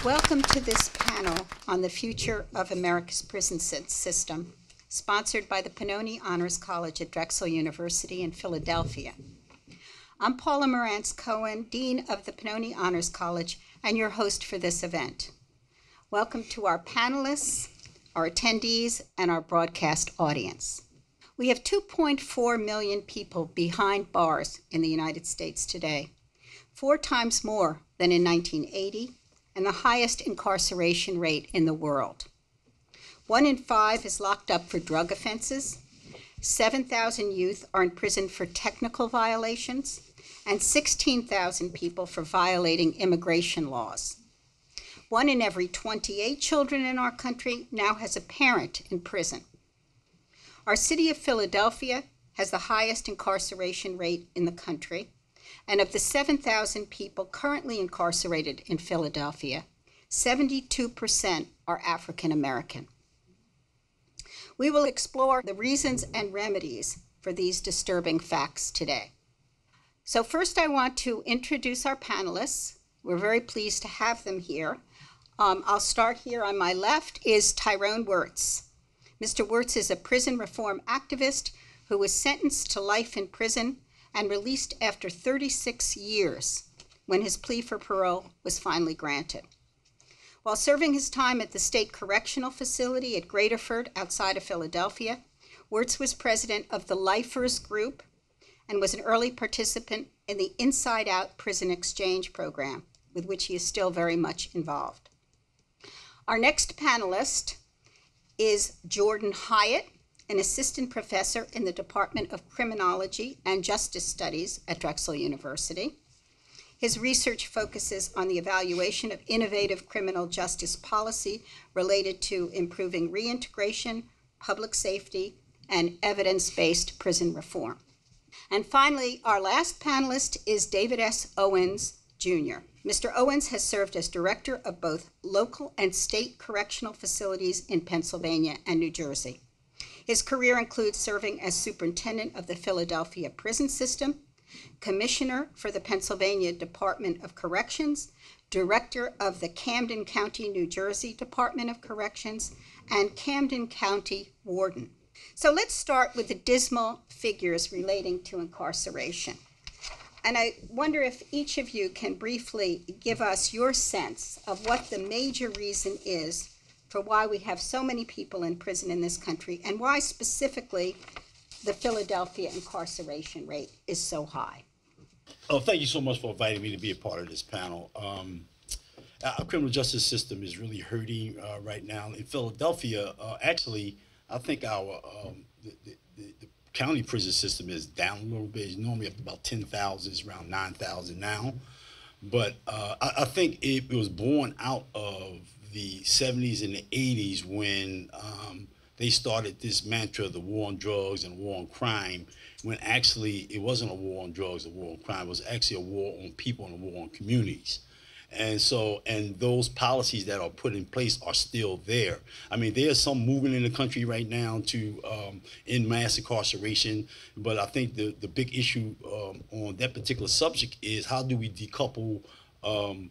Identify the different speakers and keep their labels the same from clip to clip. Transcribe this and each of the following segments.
Speaker 1: Welcome to this panel on the future of America's prison system, sponsored by the Pennoni Honors College at Drexel University in Philadelphia. I'm Paula Marantz Cohen, Dean of the Pennoni Honors College, and your host for this event. Welcome to our panelists, our attendees, and our broadcast audience. We have 2.4 million people behind bars in the United States today, 4 times more than in 1980, and the highest incarceration rate in the world. 1 in 5 is locked up for drug offenses, 7,000 youth are in prison for technical violations, and 16,000 people for violating immigration laws. 1 in every 28 children in our country now has a parent in prison. Our city of Philadelphia has the highest incarceration rate in the country, and of the 7,000 people currently incarcerated in Philadelphia, 72% are African American. We will explore the reasons and remedies for these disturbing facts today. So first I want to introduce our panelists. We're very pleased to have them here. I'll start here on my left is Tyrone Wirtz. Mr. Wirtz is a prison reform activist who was sentenced to life in prison and released after 36 years when his plea for parole was finally granted. While serving his time at the State Correctional Facility at Graterford outside of Philadelphia, Wirtz was president of the Lifers Group and was an early participant in the Inside Out Prison Exchange program, with which he is still very much involved. Our next panelist is Jordan Hyatt, an assistant professor in the Department of Criminology and Justice Studies at Drexel University. His research focuses on the evaluation of innovative criminal justice policy related to improving reintegration, public safety, and evidence-based prison reform. And finally, our last panelist is David S. Owens, Jr. Mr. Owens has served as director of both local and state correctional facilities in Pennsylvania and New Jersey. His career includes serving as superintendent of the Philadelphia prison system, commissioner for the Pennsylvania Department of Corrections, director of the Camden County, New Jersey Department of Corrections, and Camden County warden. So let's start with the dismal figures relating to incarceration. And I wonder if each of you can briefly give us your sense of what the major reason is for why we have so many people in prison in this country, and why specifically the Philadelphia incarceration rate is so high.
Speaker 2: Oh, thank you so much for inviting me to be a part of this panel. Our criminal justice system is really hurting right now. In Philadelphia, actually, I think our the county prison system is down a little bit. It's normally up to about 10,000, it's around 9,000 now. But I think it was born out of the 70s and the 80s when they started this mantra of the war on drugs and war on crime, when actually it wasn't a war on drugs, a war on crime. It was actually a war on people and a war on communities. And so, and those policies that are put in place are still there. I mean, there's some movement in the country right now to end mass incarceration, but I think the big issue on that particular subject is how do we decouple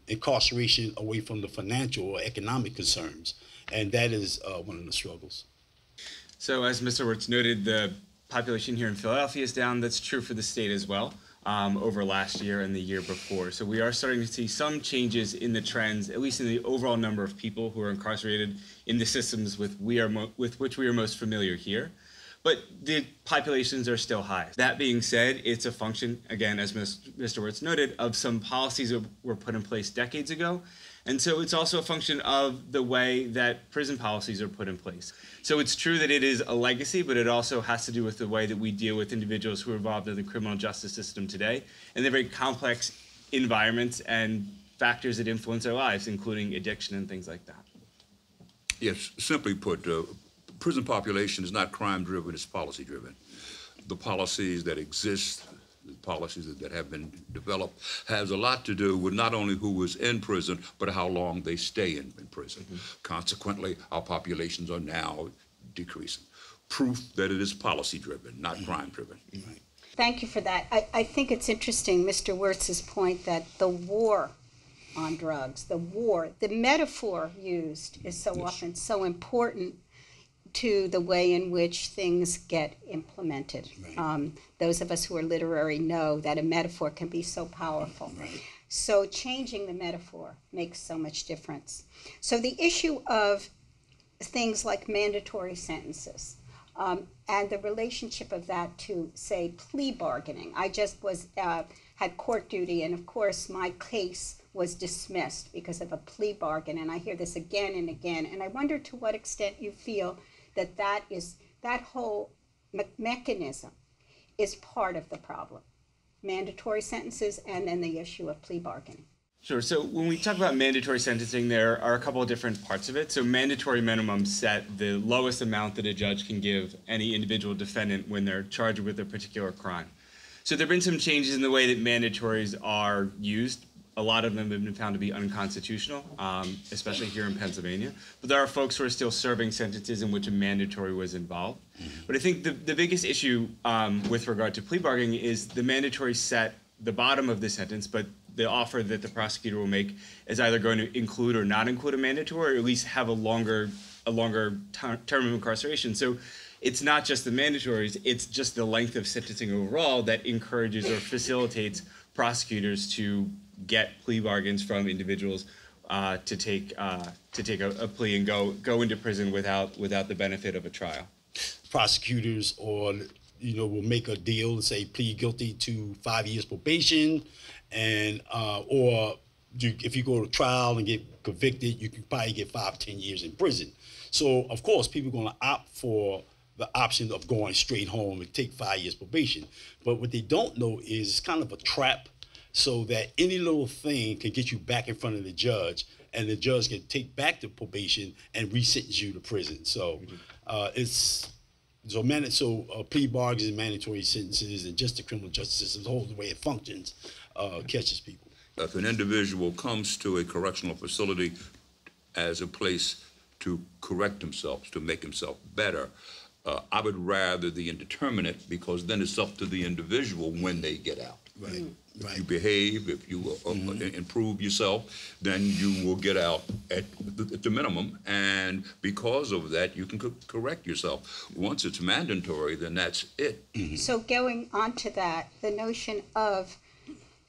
Speaker 2: incarceration away from the financial or economic concerns, and that is one of the struggles.
Speaker 3: So as Mr. Wirtz noted, the population here in Philadelphia is down. That's true for the state as well, over last year and the year before. So we are starting to see some changes in the trends, at least in the overall number of people who are incarcerated in the systems with which we are most familiar here. But the populations are still high. That being said, it's a function, again, as Mr. Wirtz noted, of some policies that were put in place decades ago. And so it's also a function of the way that prison policies are put in place. So it's true that it is a legacy, but it also has to do with the way that we deal with individuals who are involved in the criminal justice system today. And they're very complex environments and factors that influence our lives, including addiction and things like that.
Speaker 4: Yes, simply put, prison population is not crime-driven, it's policy-driven. The policies that exist, the policies that have been developed, has a lot to do with not only who is in prison, but how long they stay in prison. Mm-hmm. Consequently, our populations are now decreasing. Proof that it is policy-driven, not crime-driven.
Speaker 2: Mm-hmm.
Speaker 1: Thank you for that. I think it's interesting, Mr. Wirtz's point, that the war on drugs, the war. The metaphor used is so often so important to the way in which things get implemented.
Speaker 2: Right.
Speaker 1: Those of us who are literary know that a metaphor can be so powerful.
Speaker 2: Right.
Speaker 1: So changing the metaphor makes so much difference. So the issue of things like mandatory sentences and the relationship of that to, say, plea bargaining. I just was had court duty, and of course my case was dismissed because of a plea bargain, and I hear this again and again, and I wonder to what extent you feel that whole mechanism is part of the problem. Mandatory sentences and then the issue of plea bargaining.
Speaker 3: Sure. So when we talk about mandatory sentencing, there are a couple of different parts of it. So mandatory minimums set the lowest amount that a judge can give any individual defendant when they're charged with a particular crime. So there have been some changes in the way that mandatories are used. A lot of them have been found to be unconstitutional, especially here in Pennsylvania. But there are folks who are still serving sentences in which a mandatory was involved. But I think the biggest issue with regard to plea bargaining is the mandatory set the bottom of the sentence, but the offer that the prosecutor will make is either going to include or not include a mandatory, or at least have a longer term of incarceration. So it's not just the mandatories, it's just the length of sentencing overall that encourages or facilitates prosecutors to get plea bargains from individuals to take a plea and go into prison without the benefit of a trial.
Speaker 2: Prosecutors will make a deal and say plead guilty to 5 years probation, and if you go to trial and get convicted, you can probably get 5-10 years in prison. So of course people are going to opt for the option of going straight home and take 5 years probation. But what they don't know is it's kind of a trap, so that any little thing can get you back in front of the judge, and the judge can take back the probation and resentence you to prison. So plea bargains and mandatory sentences and just the criminal justice system, the whole way it functions, catches people.
Speaker 4: If an individual comes to a correctional facility as a place to correct himself, to make himself better, I would rather the indeterminate, because then it's up to the individual when they get out.
Speaker 2: Right. Right.
Speaker 4: If you behave, if you improve yourself, then you will get out at the minimum, and because of that, you can correct yourself. Once it's mandatory, then that's it.
Speaker 1: So going on to that, the notion of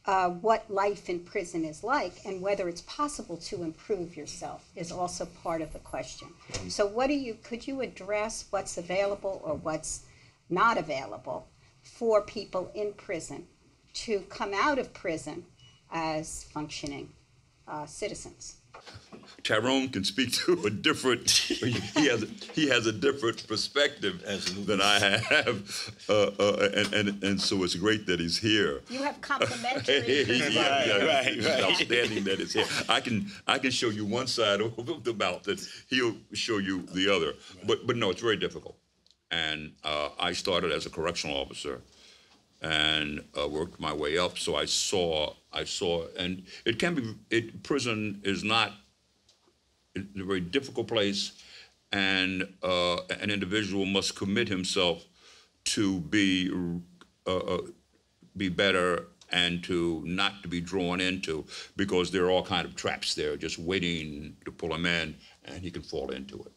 Speaker 1: what life in prison is like and whether it's possible to improve yourself is also part of the question. So could you address what's available or what's not available for people in prison to come out of prison as functioning citizens?
Speaker 4: Tyrone can speak to a different. He has a different perspective than I have, and so it's great that he's here.
Speaker 1: You have complementary.
Speaker 4: Right. It's outstanding that it's here. I can show you one side of the mouth, and he'll show you the other. But no, it's very difficult. And I started as a correctional officer, and worked my way up. So I saw, and it can be. Prison is not. It's a very difficult place, and an individual must commit himself to be better and to not to be drawn into, because there are all kinds of traps there just waiting to pull him in, and he can fall into it.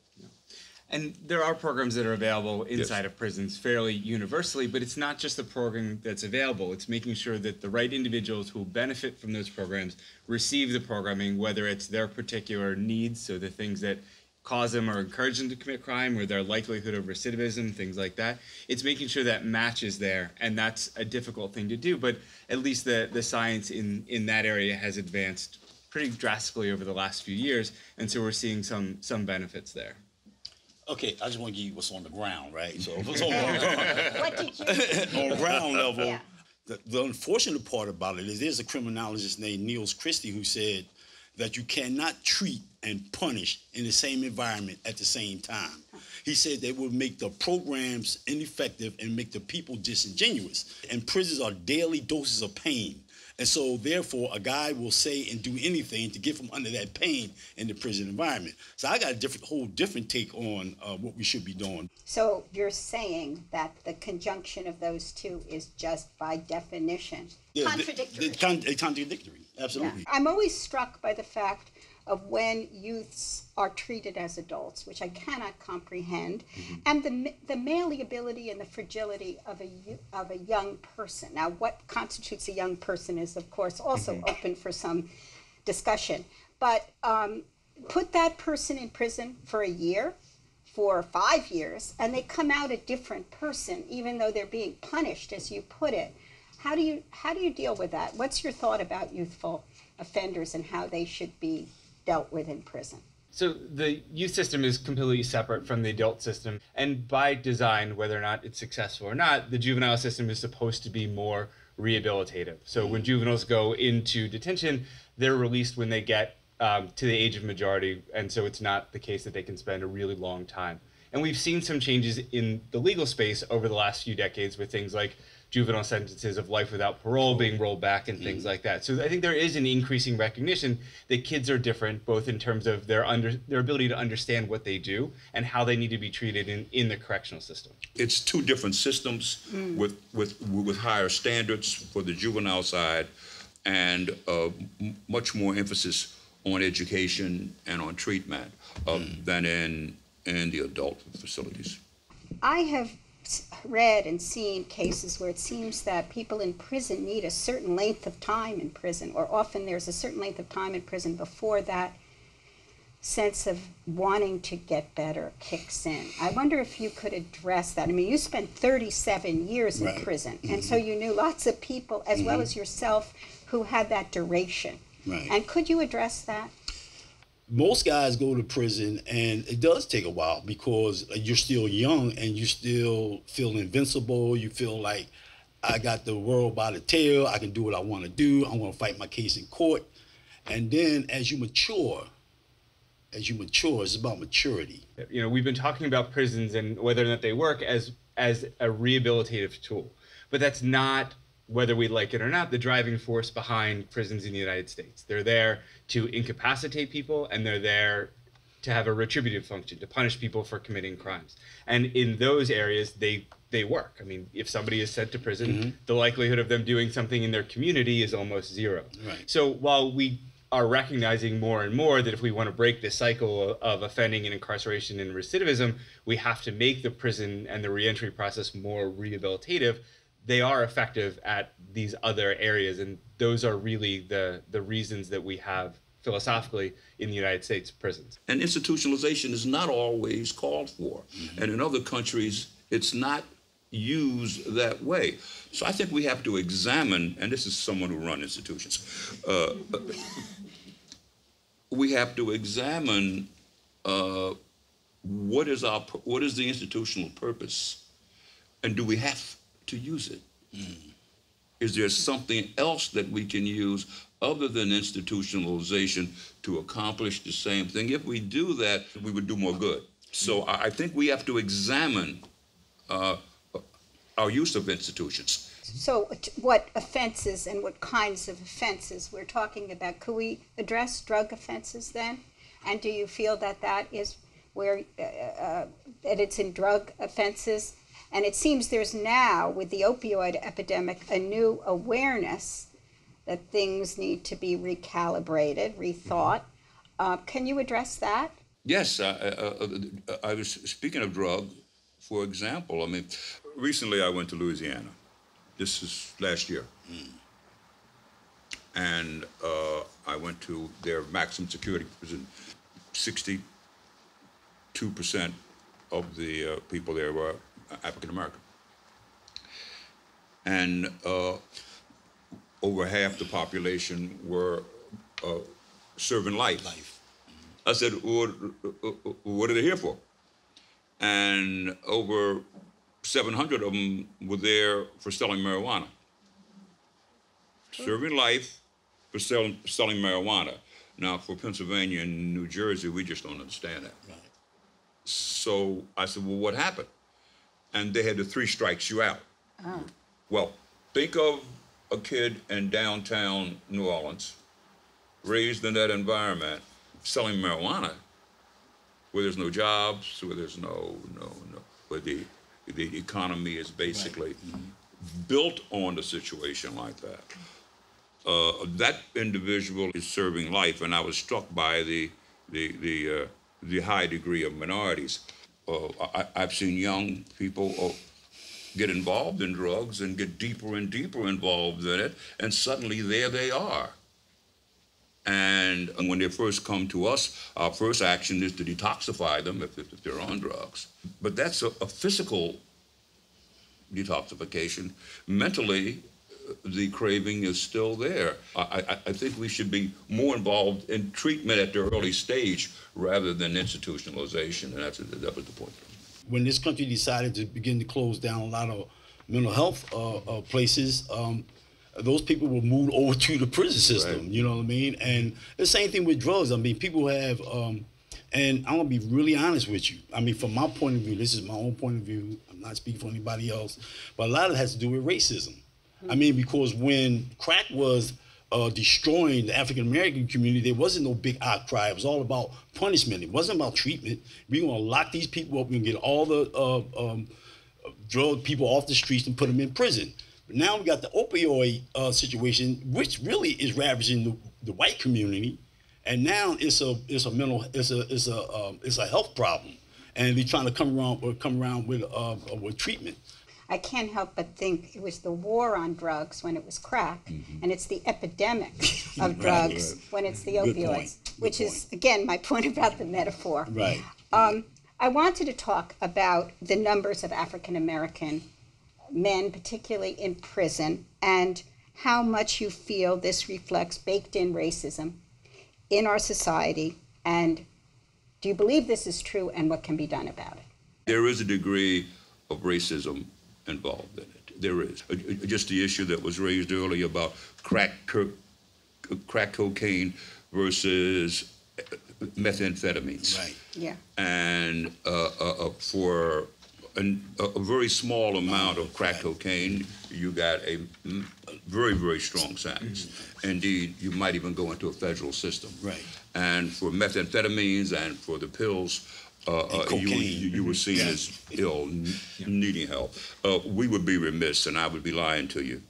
Speaker 3: And there are programs that are available inside of prisons fairly universally, but it's not just the program that's available. It's making sure that the right individuals who benefit from those programs receive the programming, whether it's their particular needs, so the things that cause them or encourage them to commit crime, or their likelihood of recidivism, things like that. It's making sure that match is there, and that's a difficult thing to do, but at least the science in that area has advanced pretty drastically over the last few years, and so we're seeing some benefits there.
Speaker 2: Okay, I just want to give you what's on the ground, right? So
Speaker 1: What did you
Speaker 2: on ground level,
Speaker 1: Yeah.
Speaker 2: the unfortunate part about it is there's a criminologist named Niels Christie who said that you cannot treat and punish in the same environment at the same time. He said they would make the programs ineffective and make the people disingenuous. And prisons are daily doses of pain. And so, therefore, a guy will say and do anything to get from under that pain in the prison environment. So I got a whole different take on what we should be doing.
Speaker 1: So you're saying that the conjunction of those two is just by definition contradictory.
Speaker 2: Contradictory. Absolutely.
Speaker 1: I'm always struck by the fact of when youths are treated as adults, which I cannot comprehend, and the malleability and the fragility of a young person. Now, what constitutes a young person is, of course, also open for some discussion. But put that person in prison for a year, for 5 years, and they come out a different person, even though they're being punished, as you put it. How do you deal with that? What's your thought about youthful offenders and how they should be dealt with in prison?
Speaker 3: So the youth system is completely separate from the adult system, and by design, whether or not it's successful or not, the juvenile system is supposed to be more rehabilitative. So when juveniles go into detention, they're released when they get to the age of majority, and so it's not the case that they can spend a really long time. And we've seen some changes in the legal space over the last few decades with things like juvenile sentences of life without parole being rolled back and things like that. So I think there is an increasing recognition that kids are different, both in terms of their ability to understand what they do and how they need to be treated in the correctional system.
Speaker 4: It's two different systems with higher standards for the juvenile side and much more emphasis on education and on treatment than in the adult facilities.
Speaker 1: I have read and seen cases where it seems that people in prison need a certain length of time in prison, or often there's a certain length of time in prison before that sense of wanting to get better kicks in. I wonder if you could address that. I mean, you spent 37 years in prison, and so you knew lots of people, as well as yourself, who had that duration.
Speaker 2: Right.
Speaker 1: And could you address that?
Speaker 2: Most guys go to prison, and it does take a while because you're still young and you still feel invincible. You feel like, I got the world by the tail. I can do what I want to do. I'm going to fight my case in court. And then as you mature, it's about maturity.
Speaker 3: You know, we've been talking about prisons and whether or not they work as a rehabilitative tool, but that's not, whether we like it or not, the driving force behind prisons in the United States. They're there to incapacitate people, and they're there to have a retributive function, to punish people for committing crimes. And in those areas, they work. I mean, if somebody is sent to prison, the likelihood of them doing something in their community is almost zero.
Speaker 2: Right.
Speaker 3: So while we are recognizing more and more that if we want to break this cycle of offending and incarceration and recidivism, we have to make the prison and the reentry process more rehabilitative, they are effective at these other areas, and those are really the reasons that we have philosophically in the United States prisons.
Speaker 4: And institutionalization is not always called for, and in other countries it's not used that way. So I think we have to examine, and this is someone who runs institutions, we have to examine what is the institutional purpose, and do we have to use it? Is there something else that we can use other than institutionalization to accomplish the same thing? If we do that, we would do more good. So I think we have to examine our use of institutions.
Speaker 1: So what offenses and what kinds of offenses we're talking about? Could we address drug offenses then? And do you feel that that is where, that it's in drug offenses? And it seems there's now, with the opioid epidemic, a new awareness that things need to be recalibrated, rethought. Can you address that?
Speaker 4: Yes, I was speaking of drug, for example. I mean, recently I went to Louisiana. This is last year. And I went to their maximum security prison. 62% of the people there were African American. And over half the population were serving life. I said, what are they here for? And over 700 of them were there for selling marijuana. Serving life for selling marijuana. Now, for Pennsylvania and New Jersey, we just don't understand that. Right. So I said, well, what happened? And they had the 3 strikes you out. Oh. Well, think of a kid in downtown New Orleans, raised in that environment, selling marijuana, where there's no jobs, where there's where the economy is basically built on a situation like that. That individual is serving life, and I was struck by the high degree of minorities. I've seen young people get involved in drugs and get deeper and deeper involved in it, and suddenly there they are. And when they first come to us, our first action is to detoxify them if they're on drugs. But that's a physical detoxification. Mentally, the craving is still there. I think we should be more involved in treatment at the early stage rather than institutionalization, and that was the point.
Speaker 2: When this country decided to begin to close down a lot of mental health places, those people were moved over to the prison system, right. You know what I mean? And the same thing with drugs. I mean, people have, and I'm gonna be really honest with you. I mean, from my point of view, this is my own point of view. I'm not speaking for anybody else, but a lot of it has to do with racism. I mean, because when crack was destroying the African-American community, there wasn't no big outcry. It was all about punishment. It wasn't about treatment. We're going to lock these people up and get all the drug people off the streets and put them in prison. But now we got the opioid situation, which really is ravaging the white community, and now it's a health problem, and they're trying to come around with treatment.
Speaker 1: I can't help but think it was the war on drugs when it was crack, and it's the epidemic of drugs when it's the opioids, which is, again, my point about the metaphor.
Speaker 2: Right.
Speaker 1: I wanted to talk about the numbers of African-American men, particularly in prison, and how much you feel this reflects baked-in racism in our society, and do you believe this is true, and what can be done about it?
Speaker 4: There is a degree of racism involved in it. There is. Just the issue that was raised earlier about crack cocaine versus methamphetamines.
Speaker 2: Right.
Speaker 1: Yeah.
Speaker 4: And for a very small amount of crack cocaine, you got a very, very strong sentence. Indeed, you might even go into a federal system.
Speaker 2: Right.
Speaker 4: And for methamphetamines and for the pills, you were seen as ill, needing help. We would be remiss, and I would be lying to you,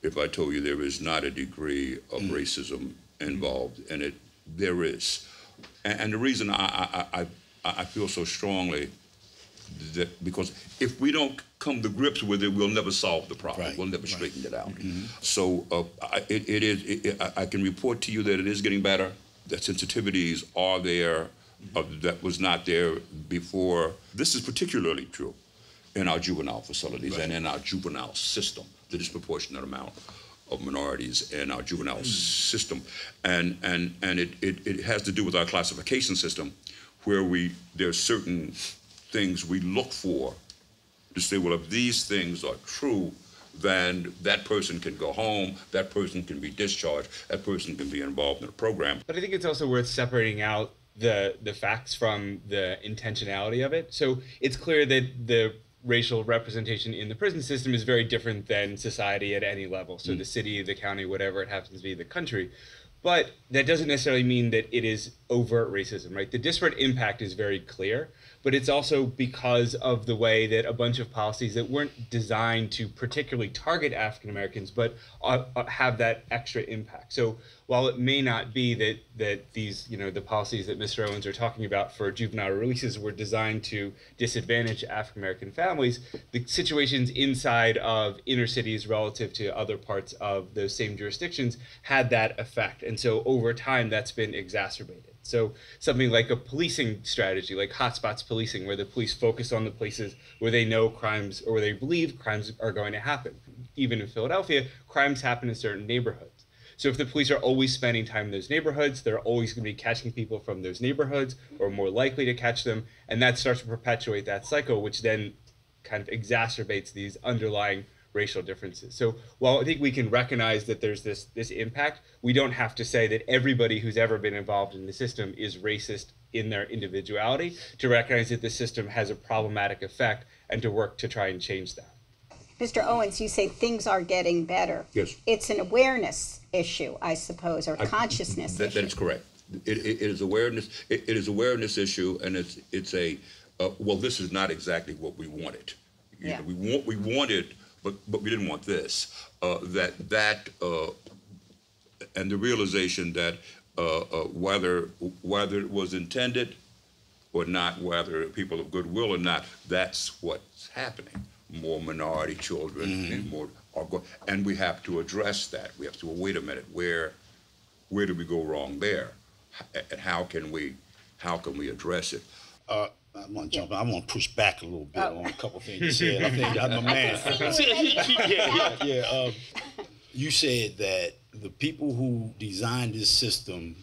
Speaker 4: if I told you there is not a degree of racism involved in it. There is. And the reason I feel so strongly that because if we don't come to grips with it, we'll never solve the problem. Right. We'll never straighten it out. So I can report to you that it is getting better, that sensitivities are there, that was not there before. This is particularly true in our juvenile facilities and in our juvenile system, the disproportionate amount of minorities in our juvenile system. And it has to do with our classification system, where there are certain things we look for to say, well, if these things are true, then that person can go home, that person can be discharged, that person can be involved in a program.
Speaker 3: But I think it's also worth separating out the facts from the intentionality of it. So it's clear that the racial representation in the prison system is very different than society at any level. So the city, the county, whatever it happens to be, the country. But that doesn't necessarily mean that it is overt racism, right? The disparate impact is very clear, but it's also because of the way that a bunch of policies that weren't designed to particularly target African Americans, but have that extra impact. So while it may not be that these, the policies that Mr. Owens are talking about for juvenile releases were designed to disadvantage African American families, the situations inside of inner cities relative to other parts of those same jurisdictions had that effect. And so over time, that's been exacerbated. So something like a policing strategy, like hotspots policing, where the police focus on the places where they know crimes or where they believe crimes are going to happen. Even in Philadelphia, crimes happen in certain neighborhoods. So if the police are always spending time in those neighborhoods, they're always going to be catching people from those neighborhoods, or more likely to catch them, and that starts to perpetuate that cycle, which then kind of exacerbates these underlying racial differences. So while I think we can recognize that there's this impact, we don't have to say that everybody who's ever been involved in the system is racist in their individuality, to recognize that the system has a problematic effect and to work to try and change that.
Speaker 1: Mr. Owens, you say things are getting better.
Speaker 4: Yes.
Speaker 1: It's an awareness issue, I suppose, or consciousness issue.
Speaker 4: That is correct. It is awareness. It is awareness issue, and it's a well, this is not exactly what we wanted. We wanted, but we didn't want this. That and the realization that whether it was intended or not, whether people of goodwill or not, that's what's happening. More minority children and more and we have to address that. We have to, well, wait a minute, where did we go wrong there, and how can we address it?
Speaker 2: I'm gonna jump in. I'm gonna push back a little bit on a couple things you said. I think I'm a man. Yeah. You said that the people who designed this system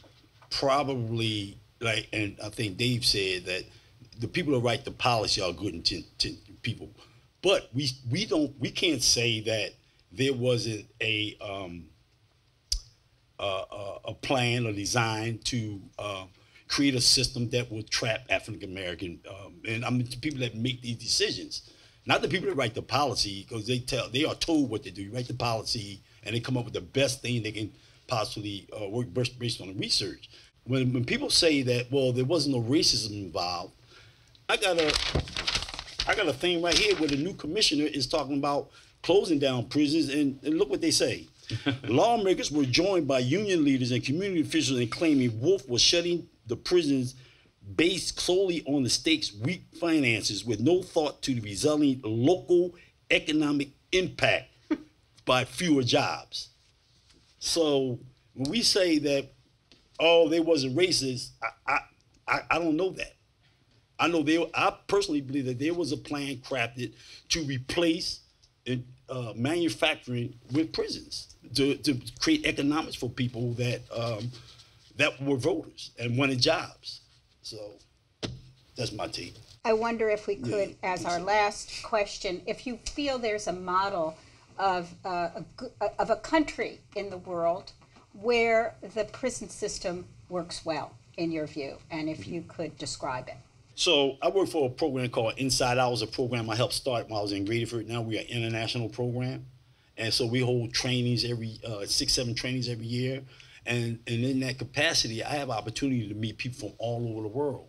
Speaker 2: probably, like, and I think Dave said that the people who write the policy are good intent people, but we can't say that there wasn't a plan or design to create a system that would trap African American, and I mean the people that make these decisions, not the people that write the policy, because they are told what to do. You write the policy, and they come up with the best thing they can possibly work based on the research. When people say that, well, there wasn't no racism involved, I got a thing right here where the new commissioner is talking about closing down prisons, and look what they say. Lawmakers were joined by union leaders and community officials in claiming Wolf was shutting the prisons based solely on the state's weak finances with no thought to the resulting local economic impact by fewer jobs. So when we say that, oh, they wasn't racist, I don't know that. I personally believe that there was a plan crafted to replace manufacturing with prisons to create economics for people that were voters and wanted jobs. So that's my take.
Speaker 1: I wonder if we could, as our last question, if you feel there's a model of a country in the world where the prison system works well, in your view, and if you could describe it.
Speaker 2: So I work for a program called Inside Out. It was a program I helped start when I was in Gradyford. Now we are an international program. And so we hold trainings every 6-7 trainings every year. And in that capacity, I have opportunity to meet people from all over the world,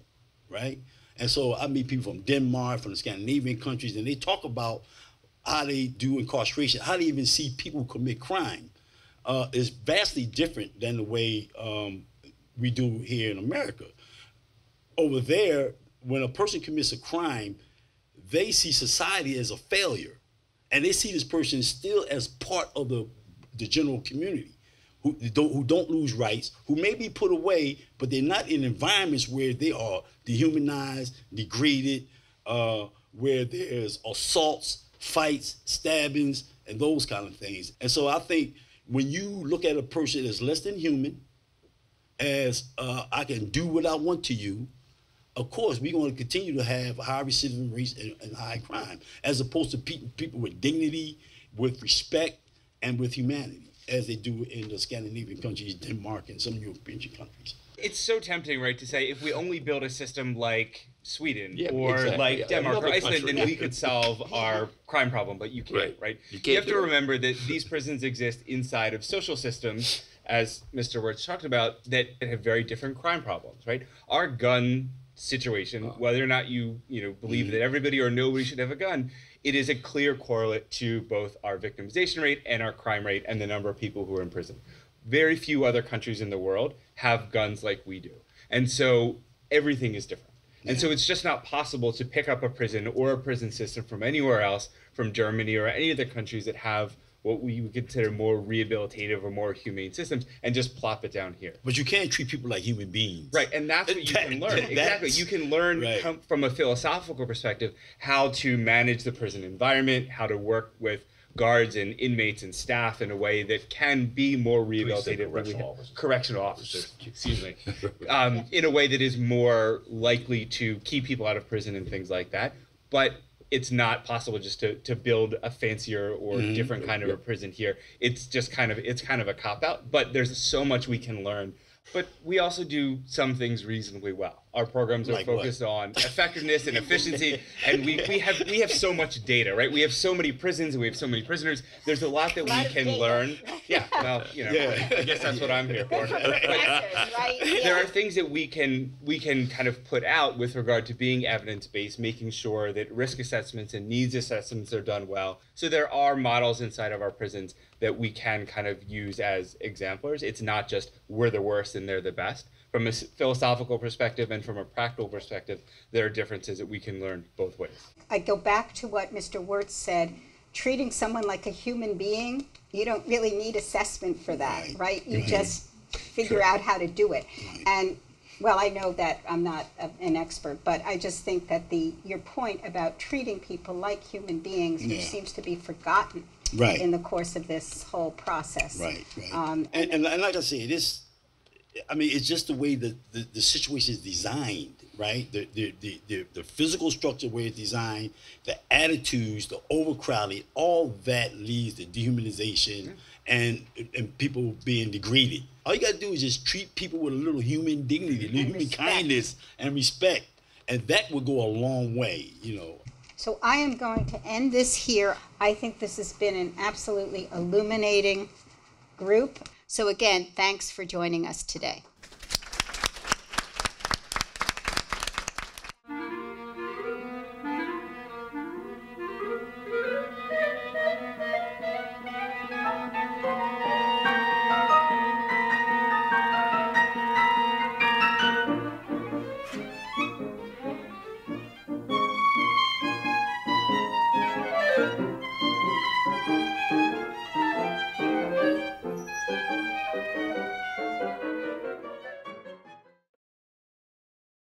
Speaker 2: right? And so I meet people from Denmark, from the Scandinavian countries, and they talk about how they do incarceration, how they even see people commit crime. It's vastly different than the way we do here in America. Over there, when a person commits a crime, they see society as a failure. And they see this person still as part of the general community, who don't lose rights, who may be put away, but they're not in environments where they are dehumanized, degraded, where there's assaults, fights, stabbings, and those kind of things. And so I think when you look at a person as less than human, as I can do what I want to you, of course, we're going to continue to have high recidivism rates and high crime, as opposed to people with dignity, with respect, and with humanity, as they do in the Scandinavian countries, Denmark, and some European countries.
Speaker 3: It's so tempting, right, to say if we only build a system like Sweden or
Speaker 4: exactly.
Speaker 3: like Denmark or Iceland,
Speaker 4: country.
Speaker 3: then we could solve our crime problem, but you can't, right? You have to remember that these prisons exist inside of social systems, as Mr. Wirtz talked about, that have very different crime problems, right? Our gun situation, whether or not you believe that everybody or nobody should have a gun, it is a clear correlate to both our victimization rate and our crime rate and the number of people who are in prison. Very few other countries in the world have guns like we do. And so everything is different. And so it's just not possible to pick up a prison or a prison system from anywhere else, from Germany or any other countries that have what we would consider more rehabilitative or more humane systems, and just plop it down here.
Speaker 2: But you can't treat people like human beings.
Speaker 3: Right, and that's what you can learn. Exactly, you can learn from a philosophical perspective how to manage the prison environment, how to work with guards and inmates and staff in a way that can be more rehabilitative. Correctional officers, excuse me, in a way that is more likely to keep people out of prison and things like that. But it's not possible just to build a fancier or different kind of a prison here. It's just kind of a cop-out, but there's so much we can learn. But we also do some things reasonably well. our programs are
Speaker 2: Like
Speaker 3: focused
Speaker 2: what?
Speaker 3: on effectiveness and efficiency, and we have so much data, right? We have so many prisons and we have so many prisoners. There's a lot that we can learn. Yeah, well, you know, I guess that's what I'm here for.
Speaker 1: Right?
Speaker 3: There are things that we can kind of put out with regard to being evidence-based, making sure that risk assessments and needs assessments are done well. So there are models inside of our prisons that we can kind of use as exemplars. It's not just we're the worst and they're the best. From a philosophical perspective and from a practical perspective, there are differences that we can learn both ways.
Speaker 1: I go back to what Mr. Wirtz said. Treating someone like a human being, you don't really need assessment for that, right? You just figure out how to do it. And well, I know that I'm not an expert, but I just think that your point about treating people like human beings, which seems to be forgotten in the course of this whole process.
Speaker 2: Right. And like I say, it's just the way the situation is designed, right? The physical structure, where it's designed, the attitudes, the overcrowding, all that leads to dehumanization and people being degraded. All you got to do is just treat people with a little human dignity, human kindness and respect, and that would go a long way, you know.
Speaker 1: So I am going to end this here. I think this has been an absolutely illuminating group. So again, thanks for joining us today.